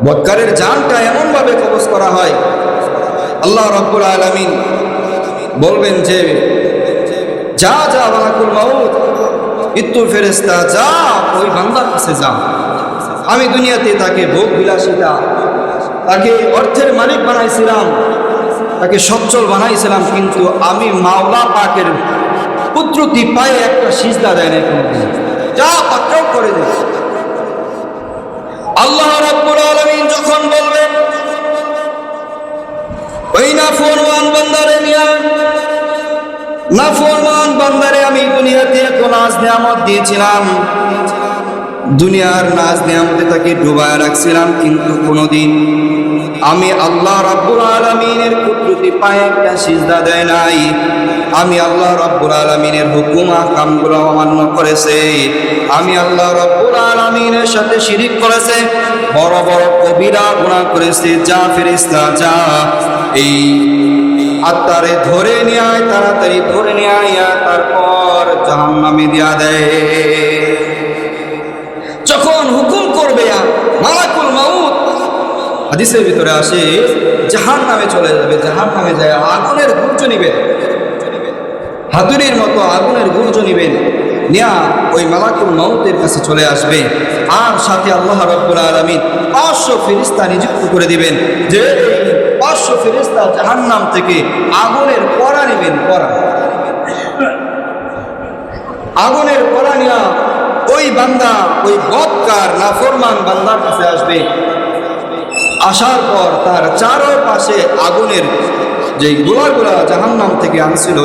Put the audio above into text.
বদকারের জানটা এমন ভাবে কবজ করা হয়, আল্লাহ রাব্বুল আলামিন বলবেন যে যা যা মালাকুল মাউত, মৃত্যুর ফেরেশতা যা ওই বান্দার কাছে যা। আমি দুনিয়াতে তাকে ভোগ বিলাসিতা, তাকে অর্থের মালিক বানাইছিলাম, তাকে সচ্ছল বানাইছিলাম, কিন্তু আমি মাওলা পাকের কুদরতি পায়ে একটা সিজদা দেয় না কোনোদিন। যা পাকড়াও করে দে। আল্লাহ রাব্বুল আলামিন যখন বলবেন ওই নাফরমান বান্দারে নিয়ে, নাফরমান বান্দারে আমি দুনিয়াতে এত নাজ নিয়ামত দিয়েছিলাম, দুনিয়ার নাজ নিয়ামতে তাকে ডুবায় রাখছিলাম, কিন্তু কোনোদিন আমি আল্লাহ রাব্বুল আলামিনের কুদরতি পায়ে একটা সিজদা দেয় নাই। আমি আল্লাহ রাব্বুল আলামিনের হুকুম আহকামগুলো অমান্য করেছে, আমি আল্লাহ রাব্বুল আলামিনের সাথে শিরিক করেছে, বড় বড় কবিরা গুনাহ করেছে। যা ফেরেশতা যা, এই আত্মারে ধরে নিয়ে আয়, তাড়াতাড়ি ধরে নিয়ে আয়, তারপর জাহান্নামে দিয়া দেয়। যখন হুকুম করবে মালাকুল মাউত, হাদিসের ভিতরে আসে জাহান্নামে চলে যাবে, জাহান্নামে যায় আগুনের গুর্জ নিবেন, হাতুড়ির মতো আগুনের গুর্জ নিবেন, নিয়া ওই মালাকুল মাউতের কাছে চলে আসবে। আর সাথে আল্লাহ রাব্বুল আলামিন 500 ফেরেশতা নিযুক্ত করে দিবেন, যে 500 ফেরেশতা জাহান্নাম থেকে আগুনের কড়া নেবেন, কড়া, আগুনের কড়া নিয়া ওই বান্দা, ওই বদকার নাফরমান বান্দার কাছে আসবে। আসার পর তার চারপাশে আগুনের যে গোলাগুলা জাহান্নাম থেকে আনছিল,